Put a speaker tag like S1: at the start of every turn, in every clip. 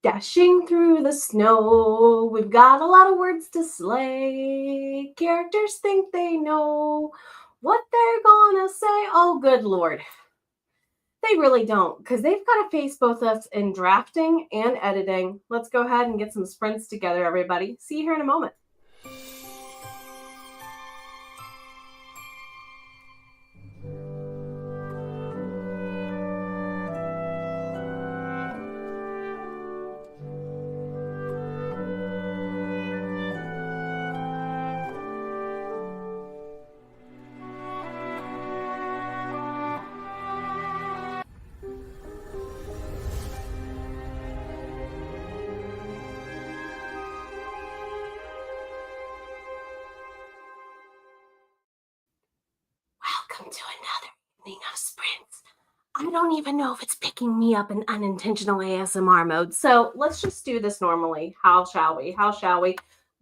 S1: Dashing through the snow, we've got a lot of words to slay. Characters think they know what they're gonna say. Oh, good Lord. They really don't, because they've got to face both us in drafting and editing. Let's go ahead and get some sprints together, everybody. See you here in a moment. Welcome to another evening of sprints. I don't even know if it's picking me up in unintentional ASMR mode. So let's just do this normally. How shall we?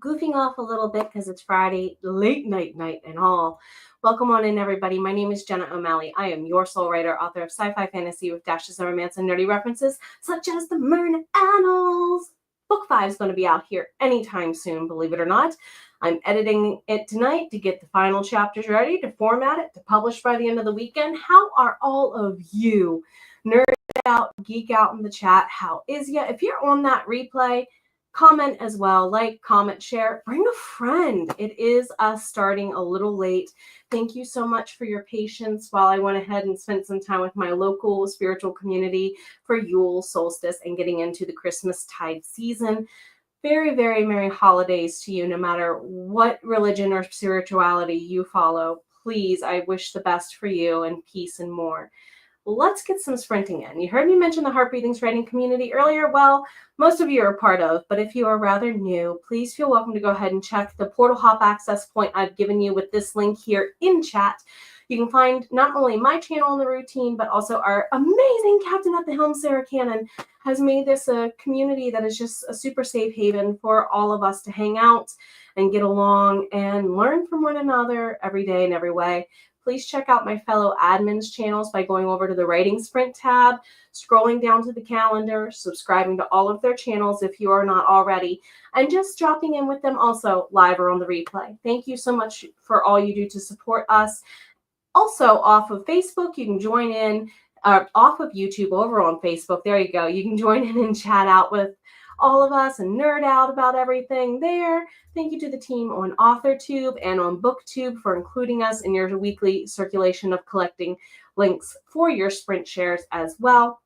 S1: Goofing off a little bit because it's Friday, late night and all. Welcome on in, everybody. My name is Jenna O'Malley. I am your soul writer, author of sci-fi fantasy with dashes of romance and nerdy references, such as the Myrna Annals. Book 5 is going to be out here anytime soon, believe it or not. I'm editing it tonight to get the final chapters ready, to format it, to publish by the end of the weekend. How are all of you? Nerd out, geek out in the chat. How is ya? If you're on that replay, comment as well. Like, comment, share, bring a friend. It is us starting a little late. Thank you so much for your patience while I went ahead and spent some time with my local spiritual community for Yule, Solstice, and getting into the Christmas tide season. Very, very merry holidays to you, no matter what religion or spirituality you follow. Please, I wish the best for you and peace and more. Let's get some sprinting in. You heard me mention the HeartBreathings writing community earlier. Well, most of you are part of, but if you are rather new, please feel welcome to go ahead and check the portal hop access point I've given you with this link here in chat. You can find not only my channel in the routine, but also our amazing captain at the helm, Sarah Cannon, has made this a community that is just a super safe haven for all of us to hang out and get along and learn from one another every day in every way. Please check out my fellow admins' channels by going over to the Writing Sprint tab, scrolling down to the calendar, subscribing to all of their channels if you are not already, and just dropping in with them also live or on the replay. Thank you so much for all you do to support us. Also, off of Facebook, you can join in, off of YouTube over on Facebook. There you go. You can join in and chat out with all of us and nerd out about everything there. Thank you to the team on AuthorTube and on BookTube for including us in your weekly circulation of collecting links for your sprint shares as well.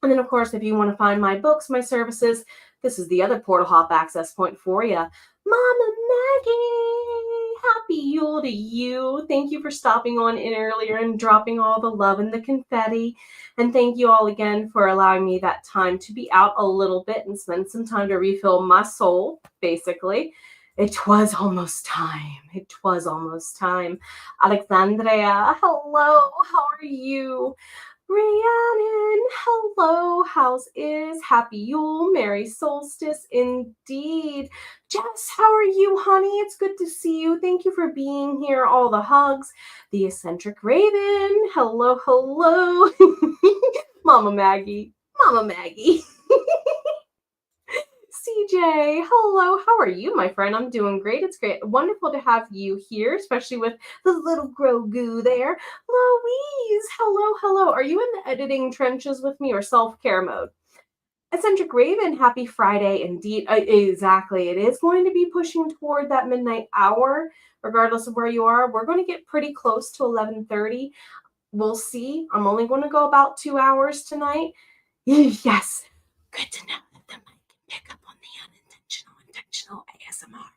S1: And then, of course, if you want to find my books, my services, this is the other portal hop access point for you. Mama Maggie, happy Yule to you. Thank you for stopping on in earlier and dropping all the love and the confetti. And thank you all again for allowing me that time to be out a little bit and spend some time to refill my soul, basically. It was almost time. Alexandria, hello. How are you? Rhiannon, hello. How's is? Happy Yule, Merry Solstice indeed. Jess, how are you, honey? It's good to see you. Thank you for being here. All the hugs. The eccentric Raven, hello. Mama Maggie. CJ, hello. How are you, my friend? I'm doing great. It's great. Wonderful to have you here, especially with the little Grogu there. Louise, hello. Are you in the editing trenches with me or self-care mode? Eccentric Raven, happy Friday indeed. Exactly. It is going to be pushing toward that midnight hour, regardless of where you are. We're going to get pretty close to 11:30. We'll see. I'm only going to go about 2 hours tonight. Yes. Good to know that the mic can pick up on the intentional ASMR.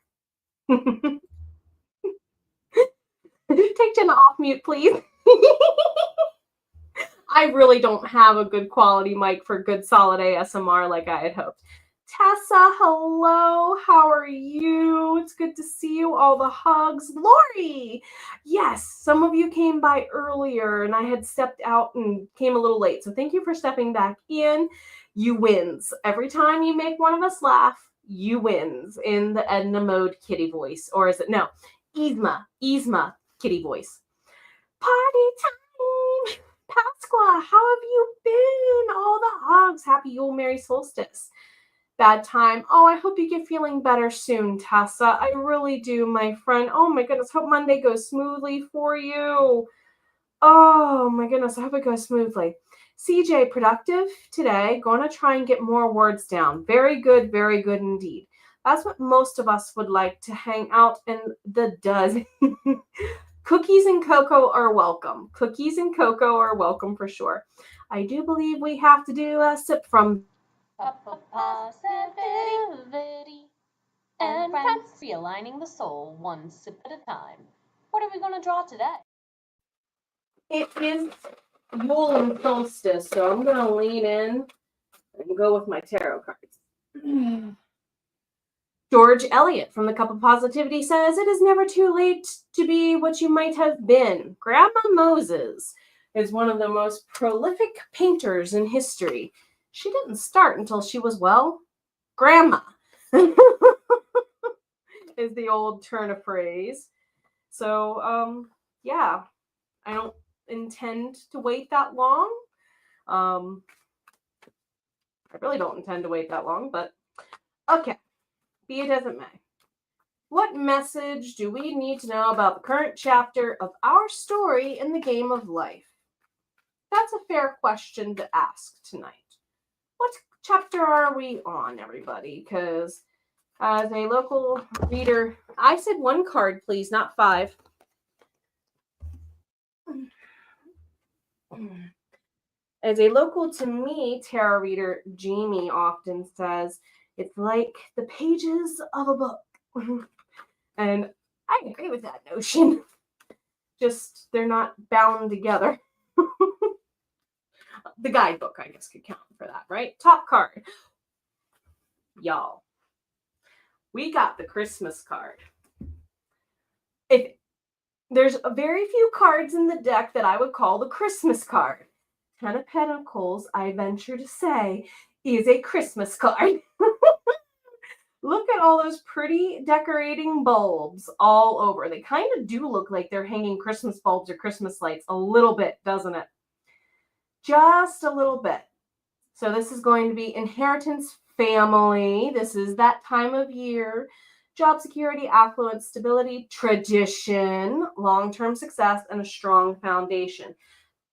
S1: Take Jenna off mute, please. I really don't have a good quality mic for good solid ASMR like I had hoped. Tessa, hello. How are you? It's good to see you. All the hugs. Lori, yes, some of you came by earlier and I had stepped out and came a little late. So thank you for stepping back in. You wins. Every time you make one of us laugh, you wins in the Edna mode kitty voice. Or is it? No, Yzma kitty voice. Party time. Pasqua, how have you been? All the hugs. Happy Yule, Merry Solstice. bad time. Oh, I hope you get feeling better soon, Tessa. I really do, my friend. Oh my goodness, hope Monday goes smoothly for you. Oh my goodness, I hope it goes smoothly. CJ, productive today. Going to try and get more words down. Very good indeed. That's what most of us would like, to hang out in the does. Cookies and cocoa are welcome. Cookies and cocoa are welcome for sure. I do believe we have to do a sip from
S2: positivity and friends, realigning the soul one sip at a time. What are we going to draw today?
S1: It is Yule and Solstice, so I'm going to lean in and go with my tarot cards. George Eliot from the Cup of Positivity says, it is never too late to be what you might have been. Grandma Moses is one of the most prolific painters in history. She didn't start until she was, well, grandma. Is the old turn of phrase. So, yeah, I don't intend to wait that long. I really don't intend to wait that long, but okay, be it as it may. What message do we need to know about the current chapter of our story in the game of life? That's a fair question to ask tonight. What chapter are we on, everybody? Because as a local reader, I said one card, please, not 5. As a local to me tarot reader, Jamie often says, it's like the pages of a book. And I agree with that notion. Just they're not bound together. The guidebook, I guess, could count for that, right? Top card. Y'all, we got the Christmas card. If there's a very few cards in the deck that I would call the Christmas card. 10 of Pentacles, I venture to say, is a Christmas card. Look at all those pretty decorating bulbs all over. They kind of do look like they're hanging Christmas bulbs or Christmas lights a little bit, doesn't it? Just a little bit. So this is going to be inheritance, family. This is that time of year. Job security, affluence, stability, tradition, long-term success, and a strong foundation.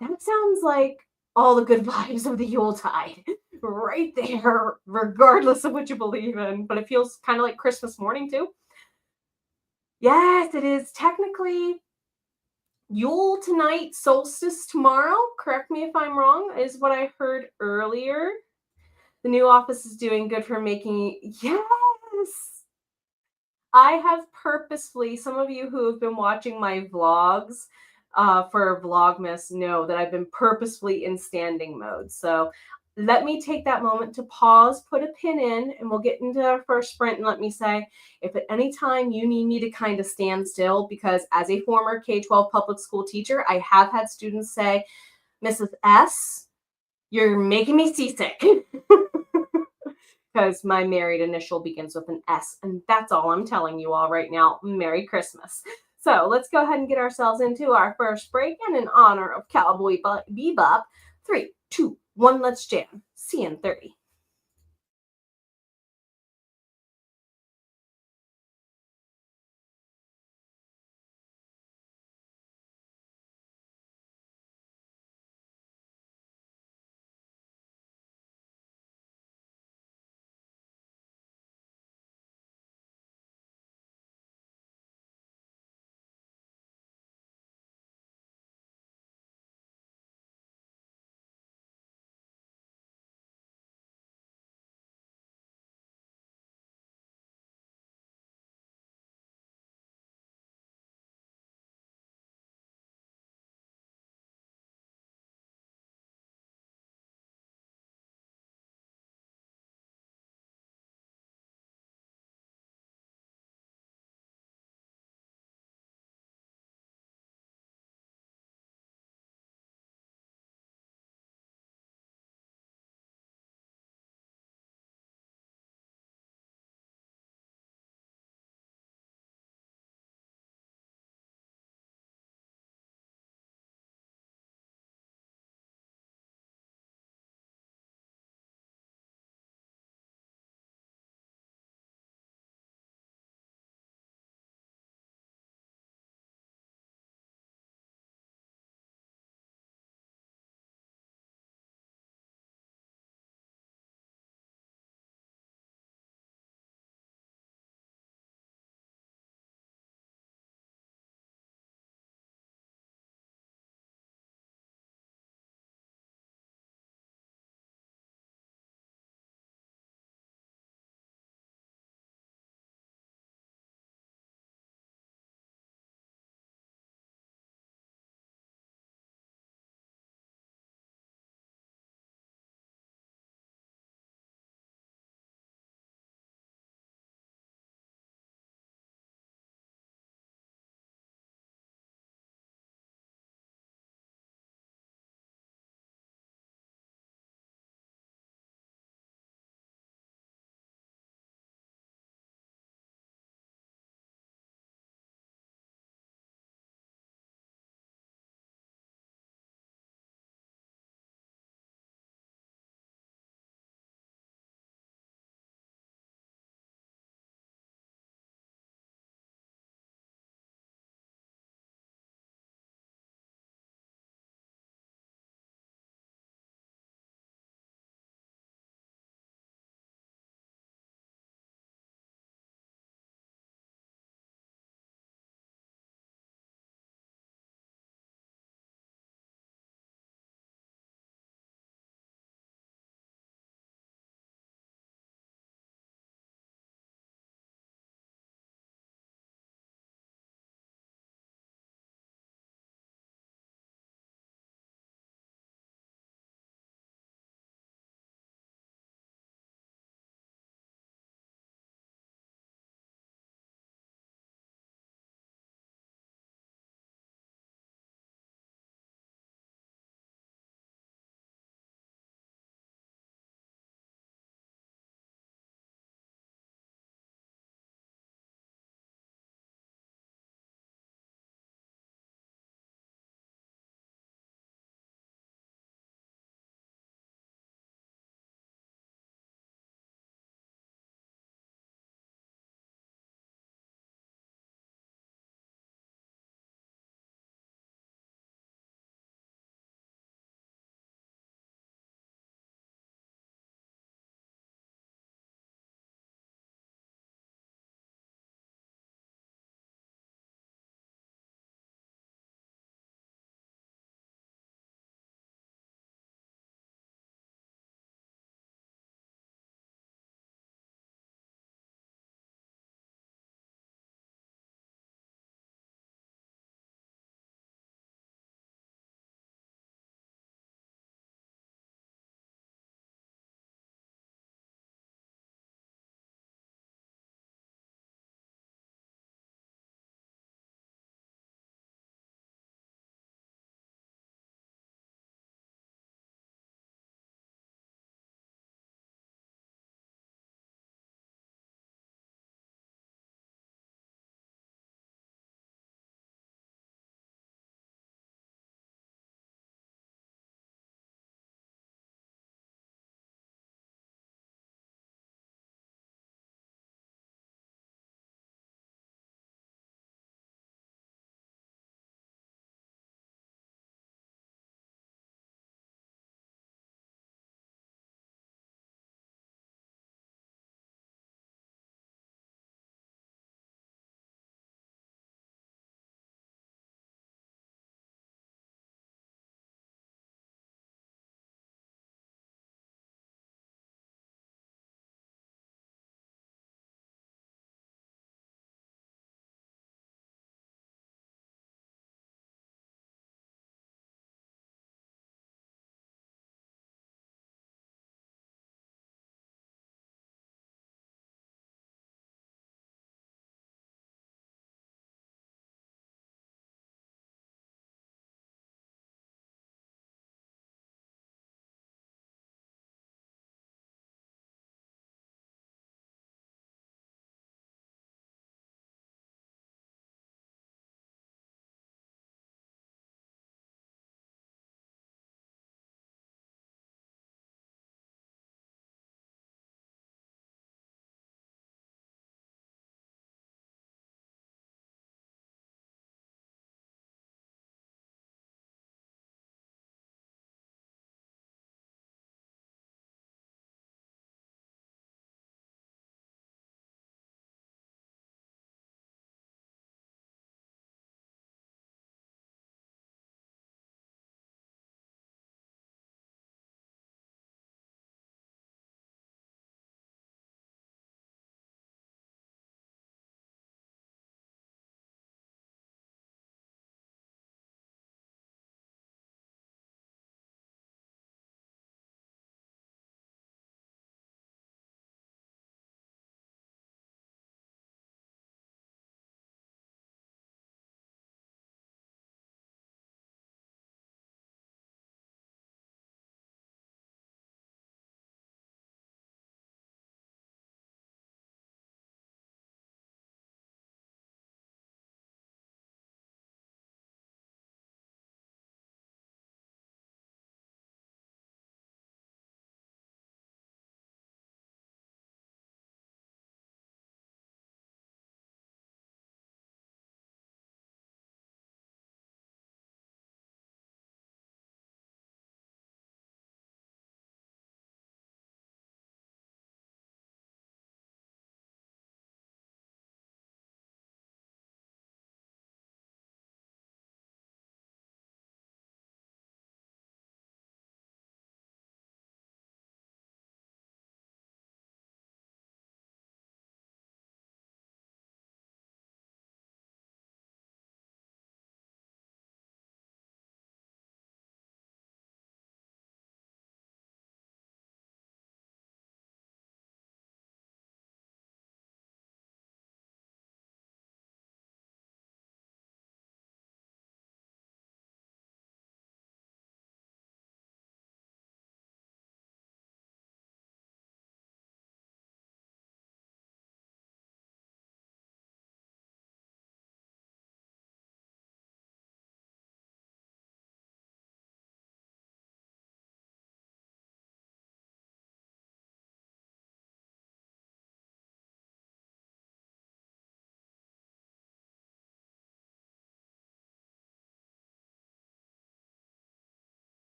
S1: That sounds like all the good vibes of the Yuletide right there, regardless of what you believe in. But it feels kind of like Christmas morning too. Yes, it is technically Yule tonight, solstice tomorrow. Correct me if I'm wrong, is what I heard earlier. The new office is doing good for making, yes. I have purposefully, some of you who have been watching my vlogs for Vlogmas know that I've been purposefully in standing mode. So let me take that moment to pause, put a pin in, and we'll get into our first sprint. And let me say, if at any time you need me to kind of stand still, because as a former K-12 public school teacher, I have had students say, Mrs. S, you're making me seasick. Because my married initial begins with an S, and that's all I'm telling you all right now. Merry Christmas. So let's go ahead and get ourselves into our first break, and in honor of Cowboy Bebop, 3, 2, 1, let's jam. See you in 30.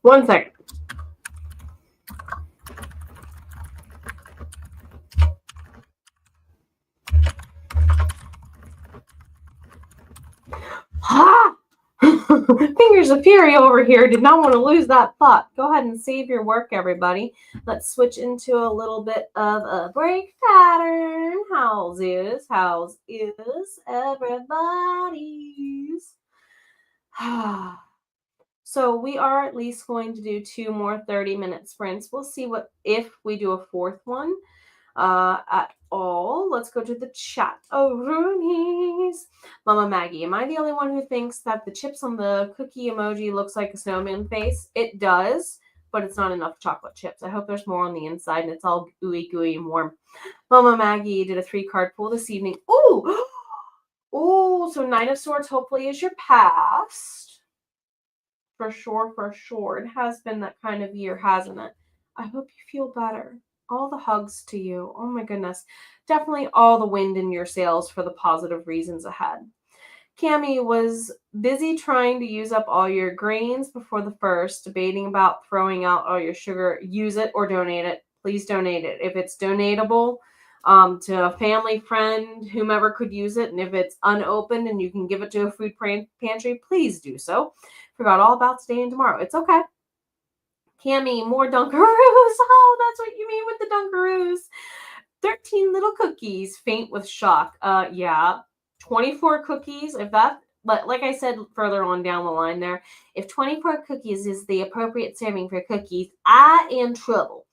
S1: 1 second. Ha! Fingers of fury over here. Did not want to lose that thought. Go ahead and save your work, everybody. Let's switch into a little bit of a break pattern. How's is everybody's? So we are at least going to do 2 more 30-minute sprints. We'll see what if we do a fourth one at all. Let's go to the chat. Oh, Roonies. Mama Maggie, am I the only one who thinks that the chips on the cookie emoji looks like a snowman face? It does, but it's not enough chocolate chips. I hope there's more on the inside and it's all gooey, gooey, and warm. Mama Maggie did a 3-card pull this evening. Ooh! Ooh, so 9 of Swords hopefully is your past. For sure, for sure. It has been that kind of year, hasn't it? I hope you feel better. All the hugs to you. Oh my goodness. Definitely all the wind in your sails for the positive reasons ahead. Cammie was busy trying to use up all your grains before the first, debating about throwing out all your sugar. Use it or donate it. Please donate it. If it's donatable to a family friend, whomever could use it, and if it's unopened and you can give it to a food pantry, please do so. Forgot all about today and tomorrow. It's okay. Cammie, more Dunkaroos. Oh, that's what you mean with the Dunkaroos. 13 little cookies, faint with shock. Yeah. 24 cookies. If that, like I said further on down the line there, if 24 cookies is the appropriate serving for cookies, I am trouble.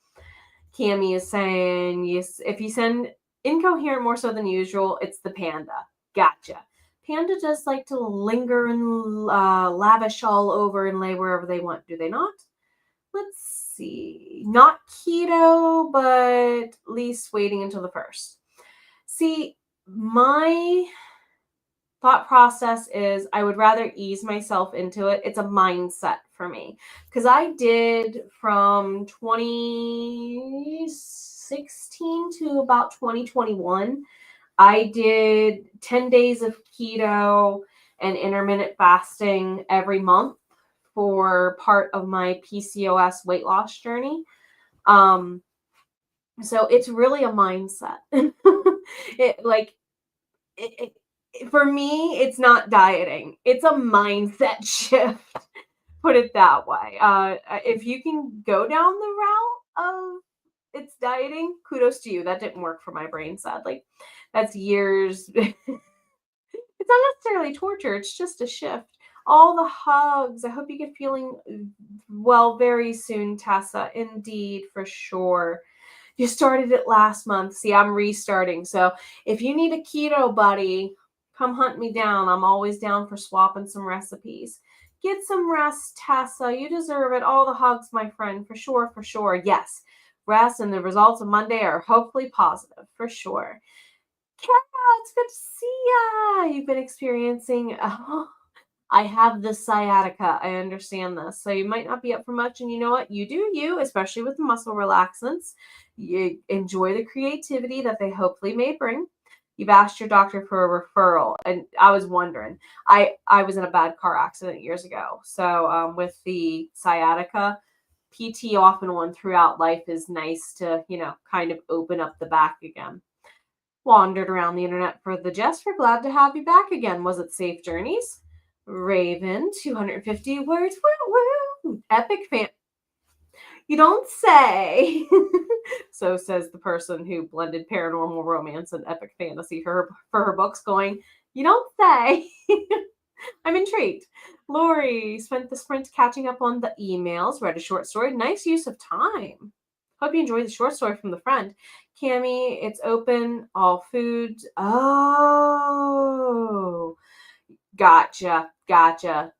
S1: Cammie is saying, yes, if you send incoherent more so than usual, it's the panda. Gotcha. Panda does like to linger and lavish all over and lay wherever they want, do they not? Let's see. Not keto, but at least waiting until the first. See, my thought process is I would rather ease myself into it. It's a mindset for me because I did from 2016 to about 2021. I did 10 days of keto and intermittent fasting every month for part of my PCOS weight loss journey. So it's really a mindset. For me, it's not dieting. It's a mindset shift. Put it that way. If you can go down the route of it's dieting, kudos to you. That didn't work for my brain, sadly. That's years. It's not necessarily torture. It's just a shift. All the hugs. I hope you get feeling well very soon, Tessa. Indeed, for sure. You started it last month. See, I'm restarting. So if you need a keto buddy, come hunt me down. I'm always down for swapping some recipes. Get some rest, Tessa. You deserve it. All the hugs, my friend. For sure, for sure. Yes. Rest and the results of Monday are hopefully positive. For sure. Kara, it's good to see ya. You've been experiencing... I have the sciatica. I understand this. So you might not be up for much. And you know what? You do you, especially with the muscle relaxants. You enjoy the creativity that they hopefully may bring. You've asked your doctor for a referral. And I was wondering. I was in a bad car accident years ago. So with the sciatica, PT off and on throughout life is nice to, kind of open up the back again. Wandered around the internet for the Jess. We're glad to have you back again. Was it safe journeys? Raven, 250 words. Woo, woo. Epic fan. You don't say. So says the person who blended paranormal romance and epic fantasy for her books, going, you don't say. I'm intrigued. Lori spent the sprint catching up on the emails, read a short story. Nice use of time. Hope you enjoyed the short story from the friend. Cammie, it's open, all foods. Oh. Gotcha.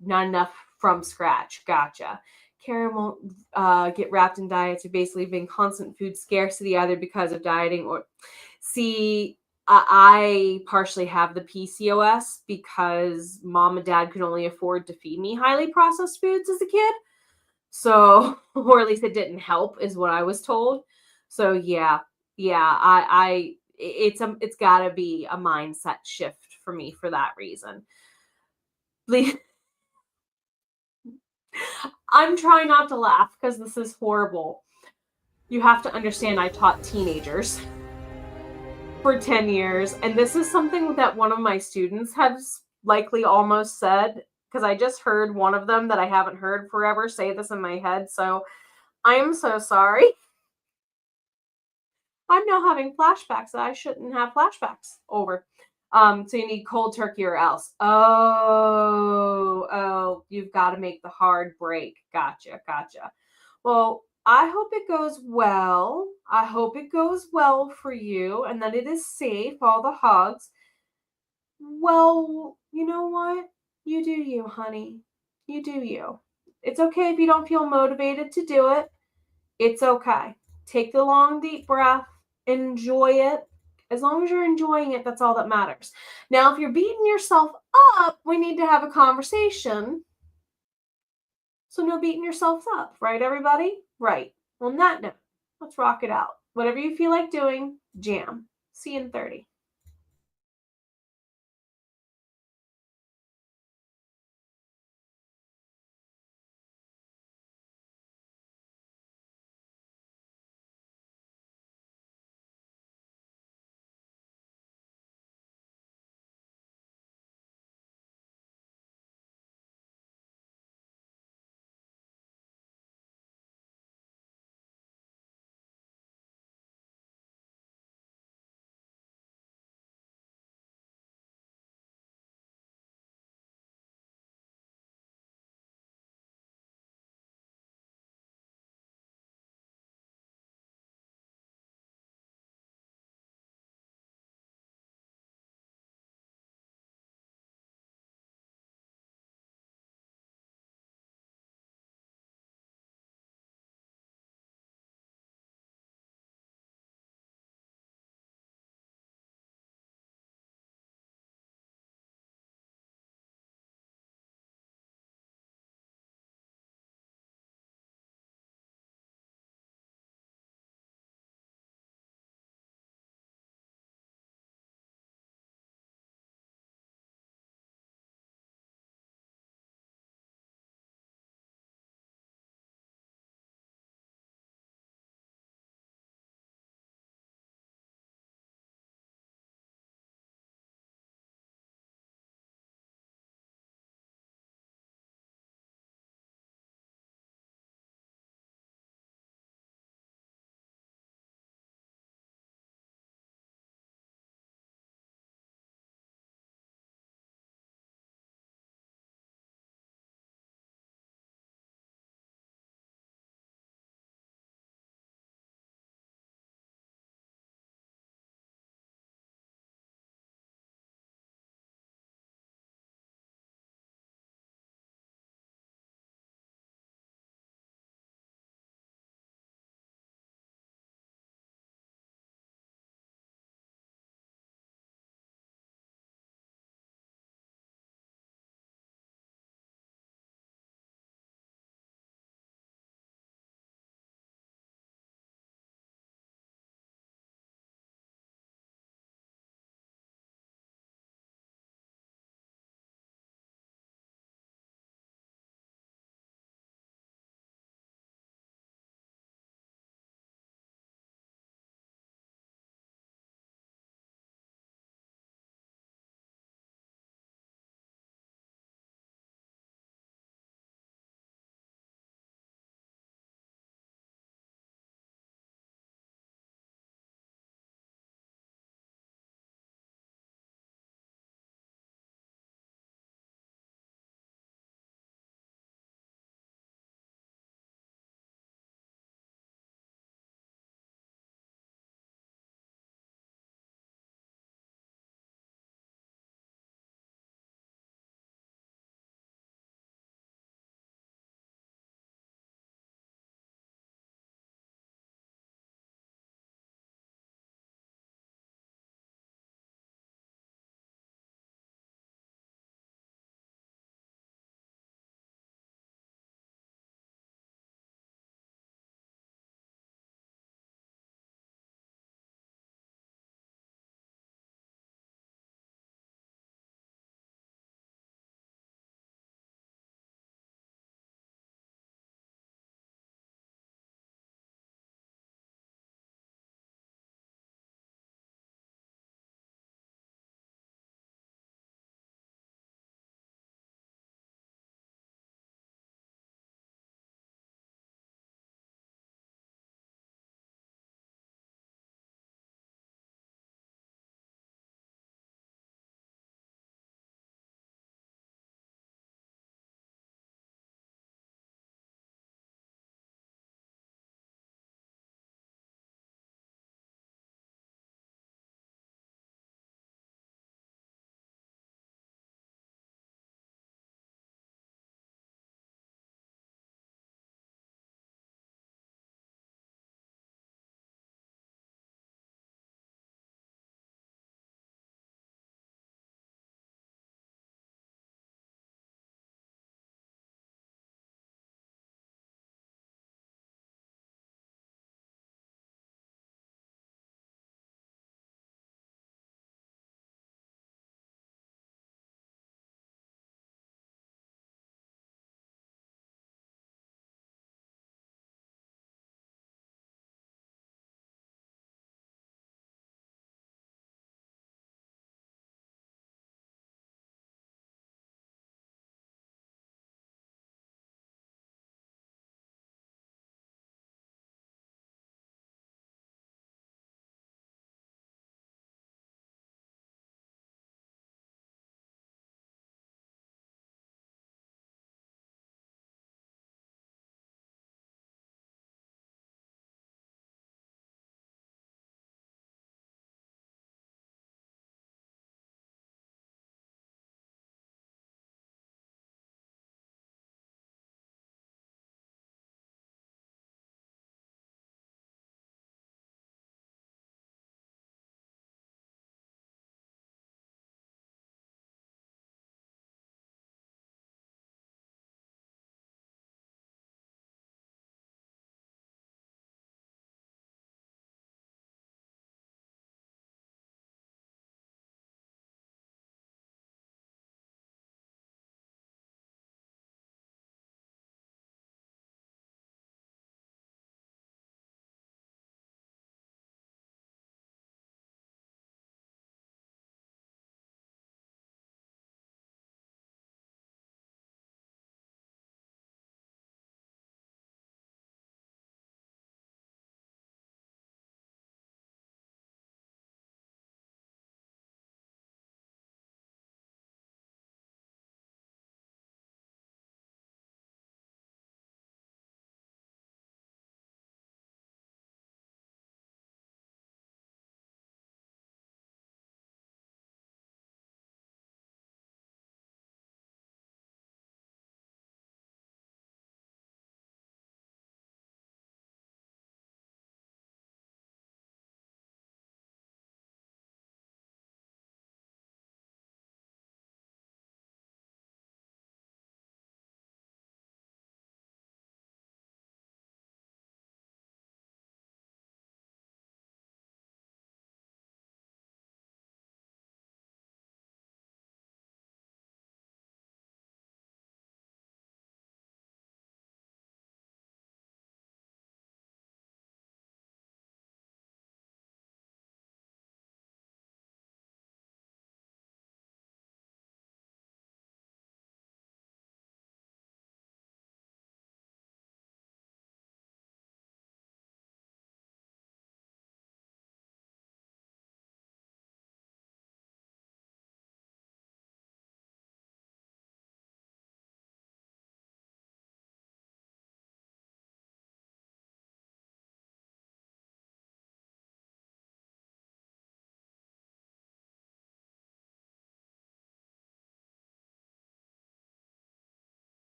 S1: Not enough from scratch. Gotcha. Karen won't get wrapped in diets. You're basically being constant food scarcity, either because of dieting or... See, I partially have the PCOS because mom and dad could only afford to feed me highly processed foods as a kid. So, or at least it didn't help, is what I was told. So yeah, it's gotta be a mindset shift for me for that reason. I'm trying not to laugh because this is horrible. You have to understand I taught teenagers for 10 years, and this is something that one of my students has likely almost said, because I just heard one of them that I haven't heard forever say this in my head, so I am so sorry. I'm now having flashbacks that I shouldn't have flashbacks over. So you need cold turkey or else. Oh, you've got to make the hard break. Gotcha. Well, I hope it goes well. I hope it goes well for you and that it is safe, all the hugs. Well, you know what? You do you, honey. You do you. It's okay if you don't feel motivated to do it. It's okay. Take the long, deep breath. Enjoy it. As long as you're enjoying it, that's all that matters. Now, if you're beating yourself up, we need to have a conversation. So, no beating yourselves up, right, everybody? Right. On that note, let's rock it out. Whatever you feel like doing, jam. See you in 30.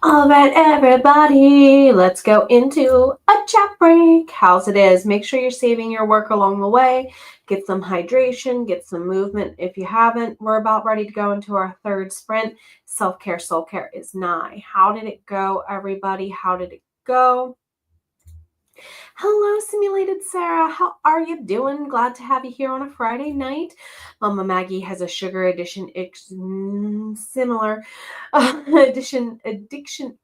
S1: All right, everybody, let's go into a chat break. How's it is? Make sure you're saving your work along the way. Get some hydration, get some movement. If you haven't, we're about ready to go into our third sprint. Self-care, soul care is nigh. How did it go, everybody? How did it go? Hello, Simulated Sarah. How are you doing? Glad to have you here on a Friday night. Mama Maggie has a sugar addiction similar addiction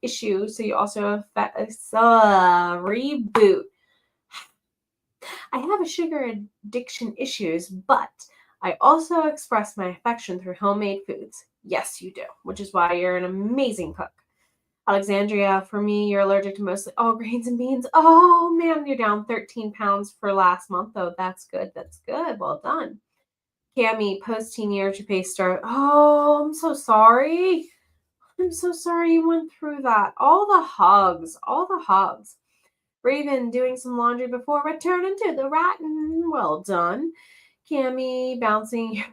S1: issue. So you also have reboot. I have a sugar addiction issues, but I also express my affection through homemade foods. Yes, you do, which is why you're an amazing cook. Alexandria, for me, you're allergic to mostly all grains and beans. Oh, man, you're down 13 pounds for last month, though. That's good. That's good. Well done. Cami, post-teen year to pay start. Oh, I'm so sorry. I'm so sorry you went through that. All the hugs. All the hugs. Raven, doing some laundry before returning to the ratting. Well done. Cami, bouncing.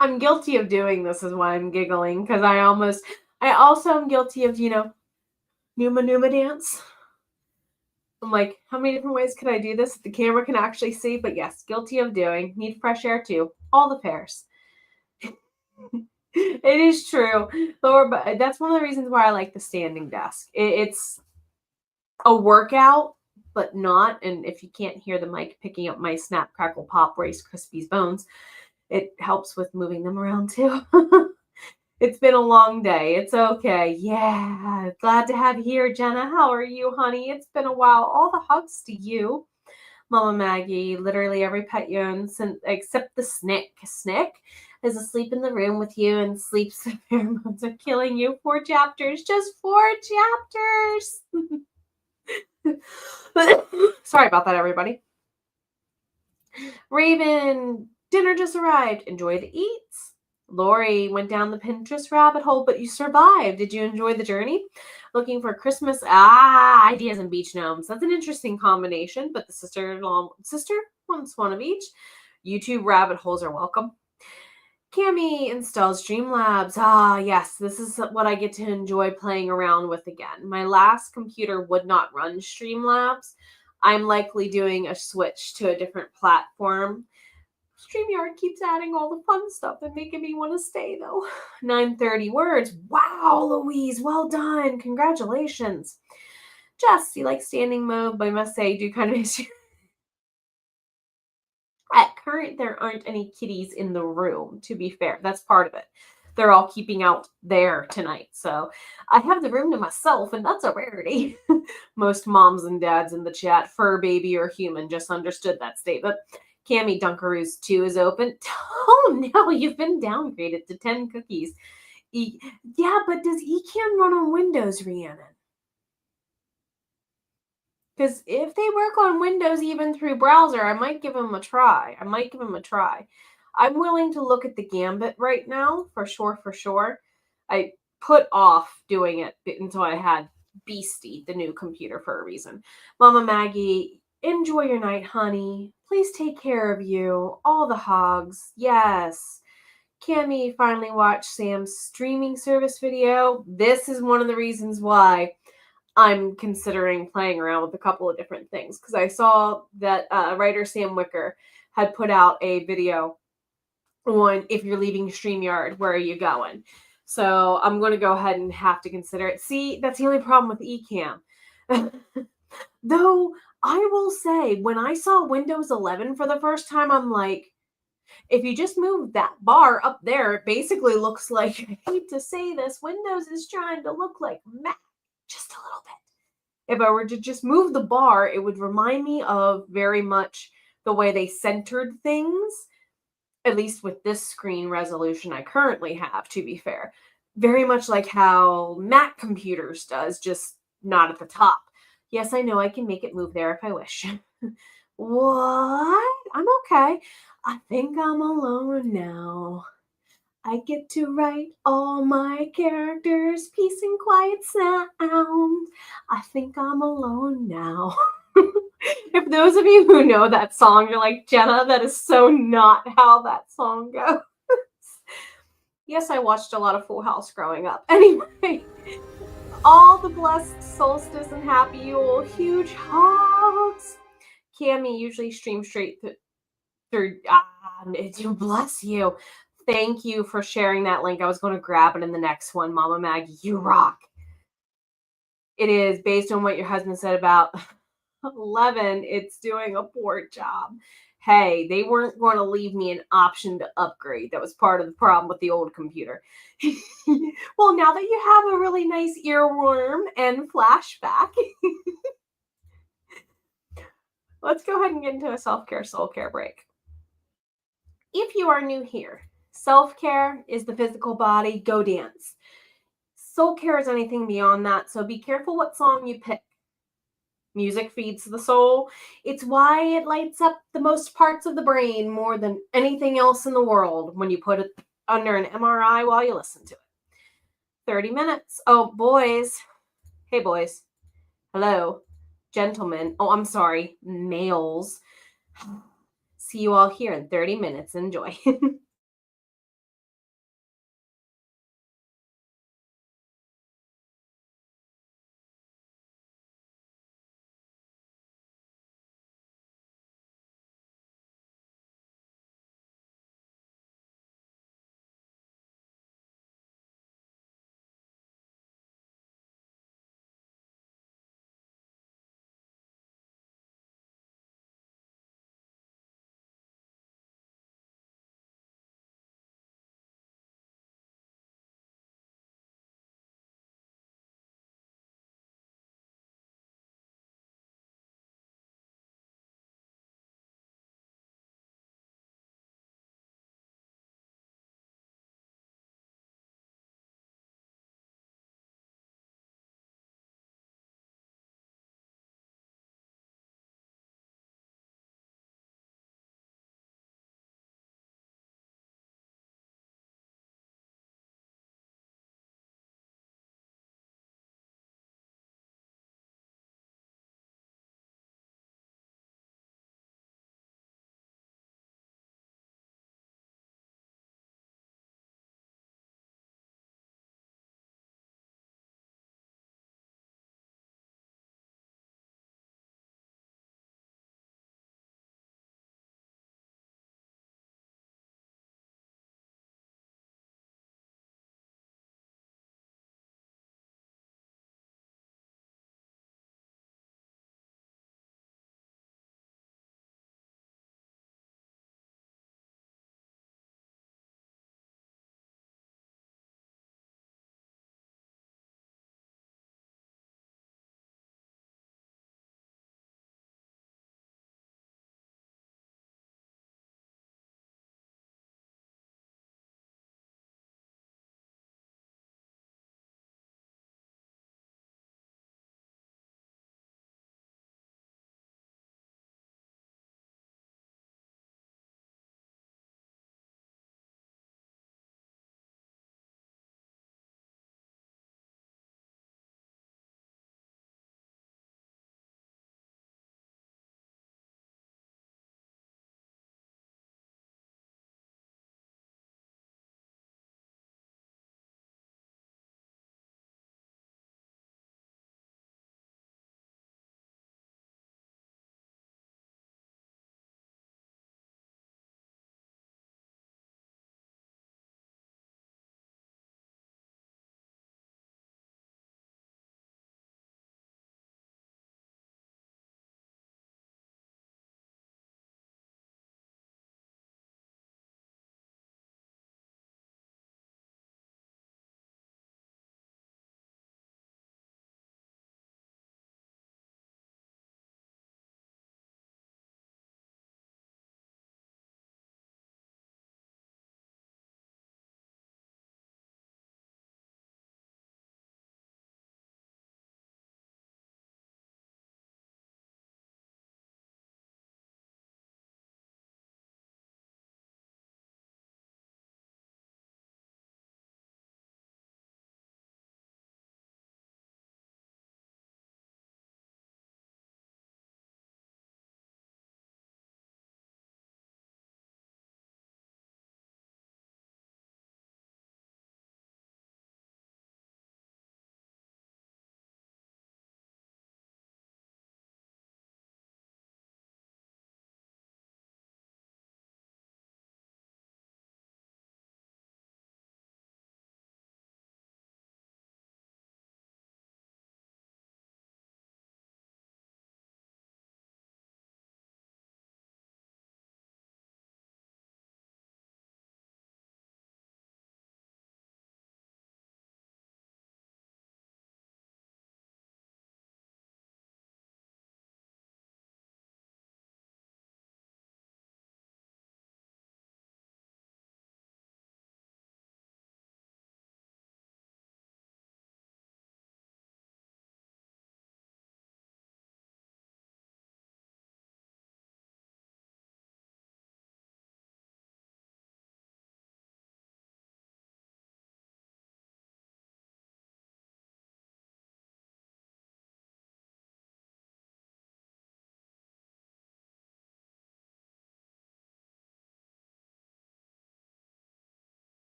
S1: I'm guilty of doing this is why I'm giggling, because I also am guilty of, Numa dance. I'm like, how many different ways could I do this if the camera can actually see? But yes, guilty of doing. Need fresh air too. All the pairs. It is true. But that's one of the reasons why I like the standing desk. It's a workout, but not. And if you can't hear the mic picking up my snap, crackle, pop, Rice Krispies bones, it helps with moving them around too. It's been a long day. It's okay. Yeah. Glad to have you here, Jenna. How are you, honey? It's been a while. All the hugs to you. Mama Maggie, literally every pet you own, except the Snick. Snick is asleep in the room with you and sleeps pheromones are killing you. 4 chapters. Just 4 chapters. Sorry about that, everybody. Raven, dinner just arrived. Enjoy the eats. Lori went down the Pinterest rabbit hole, but you survived. Did you enjoy the journey? Looking for Christmas ideas and beach gnomes. That's an interesting combination, but the sister wants one of each. YouTube rabbit holes are welcome. Cami installs Streamlabs. Yes, this is what I get to enjoy playing around with again. My last computer would not run Streamlabs. I'm likely doing a switch to a different platform. StreamYard keeps adding all the fun stuff and making me want to stay, though. 930 words. Wow, Louise, well done. Congratulations. Jess, you like standing mode, but I must say, do kind of issue. At current, there aren't any kitties in the room, to be fair. That's part of it. They're all keeping out there tonight. So I have the room to myself, and that's a rarity. Most moms and dads in the chat, fur baby or human, just understood that statement. Cami Dunkaroos 2 is open. Oh no, you've been downgraded to 10 cookies. Yeah, but does eCam run on Windows, Rhiannon? Because if they work on Windows even through browser, I might give them a try. I'm willing to look at the Gambit right now, for sure. I put off doing it until I had Beastie, the new computer, for a reason. Mama Maggie, enjoy your night, honey. Please take care of you. All the hogs. Yes. Cami finally watched Sam's streaming service video. This is one of the reasons why I'm considering playing around with a couple of different things, because I saw that writer Sam Wicker had put out a video on if you're leaving StreamYard, where are you going? So I'm going to go ahead and have to consider it. See, that's the only problem with eCam. Though I will say, when I saw Windows 11 for the first time, I'm like, if you just move that bar up there, it basically looks like, I hate to say this, Windows is trying to look like Mac just a little bit. If I were to just move the bar, it would remind me of very much the way they centered things, at least with this screen resolution I currently have, to be fair. Very much like how Mac computers does, just not at the top. Yes, I know I can make it move there if I wish. What? I'm okay. I think I'm alone now. I get to write all my characters, peace and quiet sound. I think I'm alone now. If those of you who know that song, you're like, Jenna, that is so not how that song goes. Yes, I watched a lot of Full House growing up. Anyway, all the blessed solstice and happy Yule. Huge hugs. Cami usually streams straight through. Bless you. Thank you for sharing that link. I was going to grab it in the next one. Mama Maggie, you rock. It is based on what your husband said about 11. It's doing a poor job. Hey, they weren't going to leave me an option to upgrade. That was part of the problem with the old computer. Well, now that you have a really nice earworm and flashback, let's go ahead and get into a self-care, soul care break. If you are new here, self-care is the physical body, go dance. Soul care is anything beyond that, so be careful what song you pick. Music feeds the soul. It's why it lights up the most parts of the brain more than anything else in the world when you put it under an MRI while you listen to it. 30 minutes. Oh, boys. Hey, boys. Hello. Gentlemen. Oh, I'm sorry. Males. See you all here in 30 minutes. Enjoy.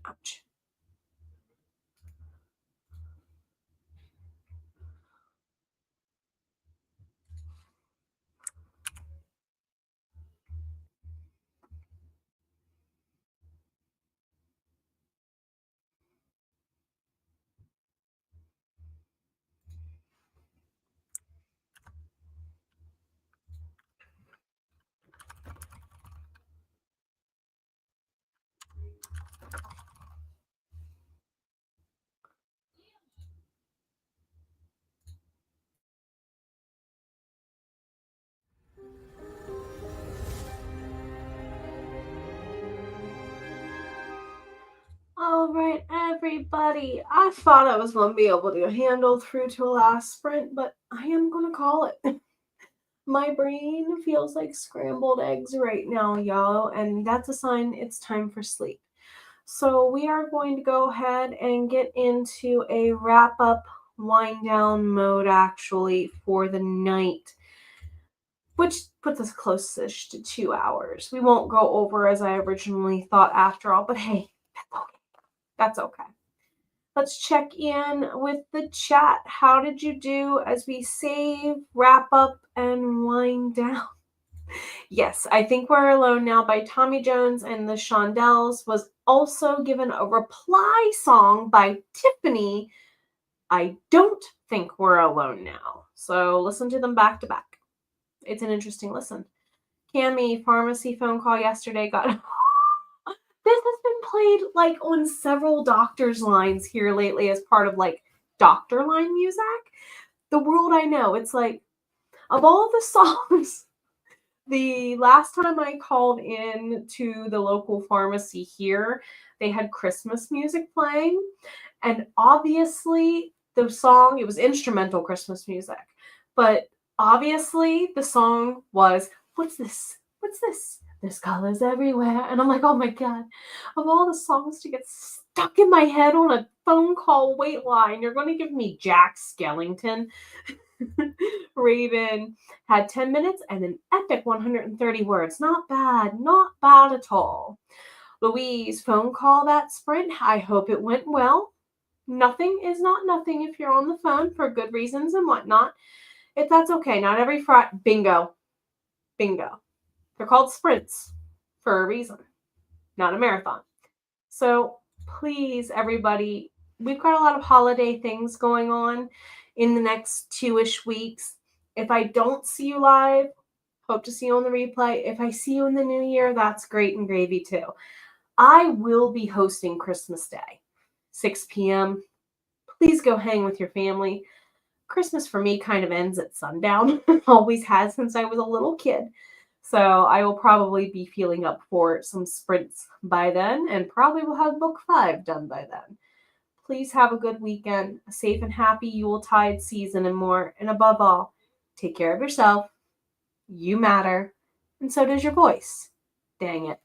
S1: Ouch. All right, everybody. I thought I was going to be able to handle through to a last sprint, but I am going to call it. My brain feels like scrambled eggs right now, y'all, and that's a sign it's time for sleep. So we are going to go ahead and get into a wrap up, wind down mode actually for the night, which puts us closest to 2 hours. We won't go over as I originally thought after all, but hey, that's okay. Let's check in with the chat. How did you do as we save, wrap up, and wind down? Yes, I Think We're Alone Now by Tommy Jones and the Shondells was also given a reply song by Tiffany. I don't think we're alone now. So listen to them back to back. It's an interesting listen. Cami, pharmacy phone call yesterday got... This has been played like on several doctor's lines here lately as part of like doctor line music. The world I know, it's like, of all the songs, the last time I called in to the local pharmacy here, they had Christmas music playing. And obviously the song, it was instrumental Christmas music. But obviously the song was, what's this? What's this? There's colors everywhere. And I'm like, oh my God, of all the songs to get stuck in my head on a phone call wait line, you're going to give me Jack Skellington. Raven had 10 minutes and an epic 130 words. Not bad at all. Louise, phone call that sprint. I hope it went well. Nothing is not nothing if you're on the phone for good reasons and whatnot. If that's okay, not every Friday. Bingo. They're called sprints for a reason, not a marathon. So please, everybody, we've got a lot of holiday things going on in the next 2-ish weeks. If I don't see you live, hope to see you on the replay. If I see you in the new year, that's great and gravy too. I will be hosting Christmas Day, 6 p.m. Please go hang with your family. Christmas for me kind of ends at sundown. Always has since I was a little kid. So I will probably be feeling up for some sprints by then and probably will have book 5 done by then. Please have a good weekend, a safe and happy Yuletide season and more. And above all, take care of yourself. You matter. And so does your voice. Dang it.